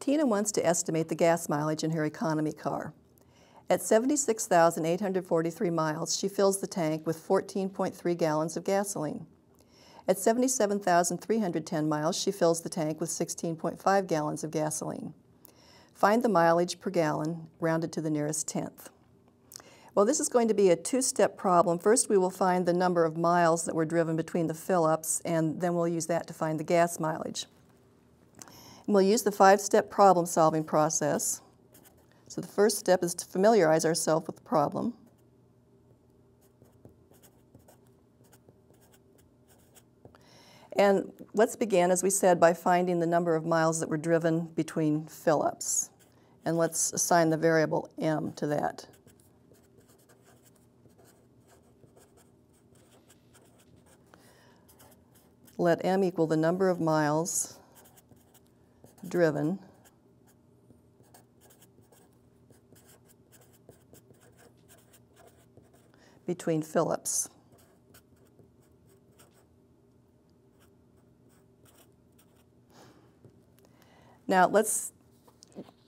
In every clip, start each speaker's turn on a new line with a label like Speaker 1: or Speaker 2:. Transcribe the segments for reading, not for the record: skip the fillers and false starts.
Speaker 1: Tina wants to estimate the gas mileage in her economy car. At 76,843 miles, she fills the tank with 14.3 gallons of gasoline. At 77,310 miles, she fills the tank with 16.5 gallons of gasoline. Find the mileage per gallon, rounded to the nearest tenth. Well, this is going to be a two-step problem. First, we will find the number of miles that were driven between the fill-ups, and then we'll use that to find the gas mileage. And we'll use the five-step problem-solving process. So the first step is to familiarize ourselves with the problem. And let's begin, as we said, by finding the number of miles that were driven between fill-ups. And let's assign the variable m to that. Let m equal the number of miles driven between fill-ups. Now let's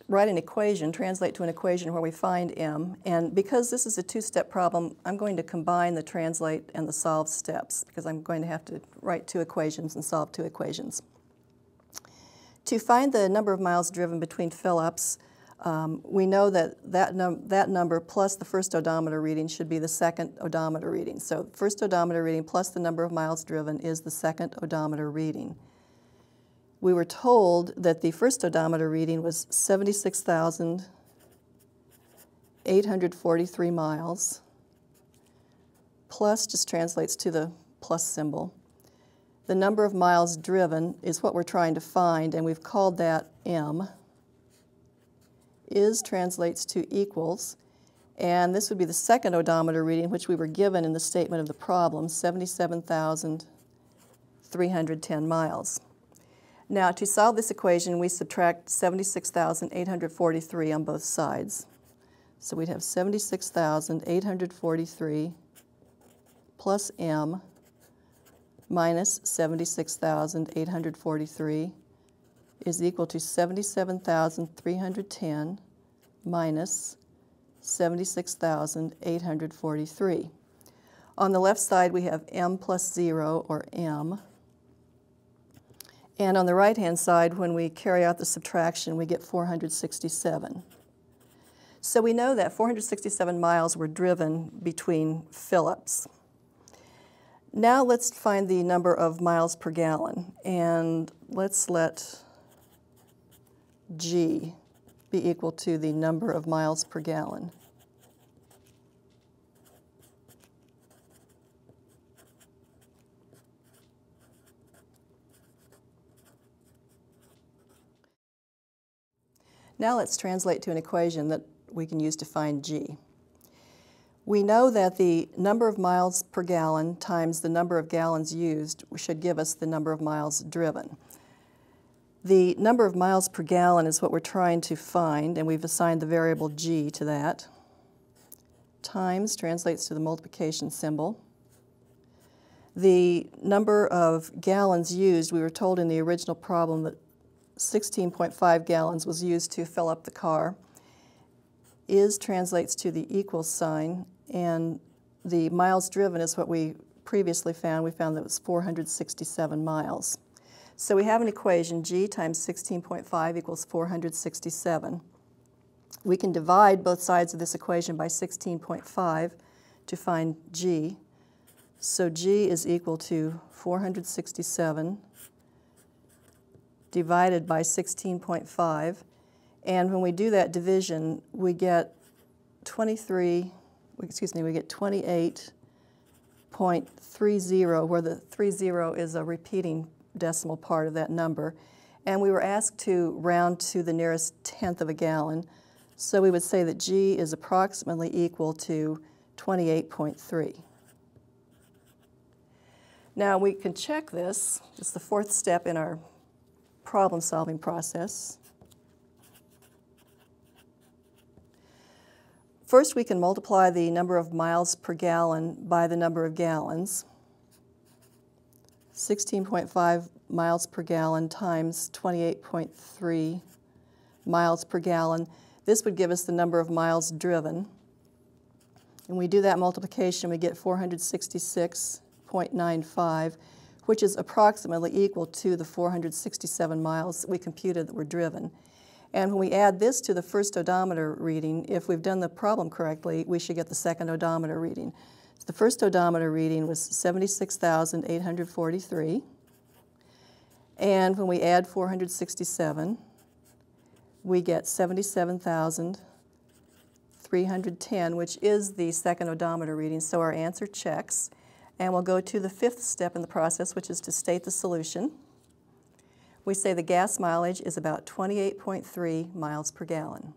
Speaker 1: write an equation, translate to an equation where we find m, and because this is a two-step problem, I'm going to combine the translate and the solve steps because I'm going to have to write two equations and solve two equations. To find the number of miles driven between fill-ups, we know that number plus the first odometer reading should be the second odometer reading. So first odometer reading plus the number of miles driven is the second odometer reading. We were told that the first odometer reading was 76,843 miles, plus just translates to the plus symbol. The number of miles driven is what we're trying to find, and we've called that m. Is translates to equals, and this would be the second odometer reading, which we were given in the statement of the problem, 77,310 miles. Now, to solve this equation, we subtract 76,843 on both sides. So we'd have 76,843 plus m minus 76,843 is equal to 77,310 minus 76,843. On the left side, we have m plus 0, or m. And on the right-hand side, when we carry out the subtraction, we get 467. So we know that 467 miles were driven between fill-ups. Now let's find the number of miles per gallon, and let's let G be equal to the number of miles per gallon. Now let's translate to an equation that we can use to find G. We know that the number of miles per gallon times the number of gallons used should give us the number of miles driven. The number of miles per gallon is what we're trying to find, and we've assigned the variable G to that. Times translates to the multiplication symbol. The number of gallons used, we were told in the original problem that 16.5 gallons was used to fill up the car. Is translates to the equals sign, and the miles driven is what we previously found. We found that it was 467 miles. So we have an equation, G times 16.5 equals 467. We can divide both sides of this equation by 16.5 to find G. So G is equal to 467 divided by 16.5. And when we do that division, we get 28.30, where the 30 is a repeating decimal part of that number. And we were asked to round to the nearest tenth of a gallon. So we would say that G is approximately equal to 28.3. Now we can check this, just the fourth step in our problem-solving process. First, we can multiply the number of miles per gallon by the number of gallons. 16.5 miles per gallon times 28.3 miles per gallon. This would give us the number of miles driven. And we do that multiplication, we get 466.95, which is approximately equal to the 467 miles that we computed that were driven. And when we add this to the first odometer reading, if we've done the problem correctly, we should get the second odometer reading. So the first odometer reading was 76,843. And when we add 467, we get 77,310, which is the second odometer reading, so our answer checks. And we'll go to the fifth step in the process, which is to state the solution. We say the gas mileage is about 28.3 miles per gallon.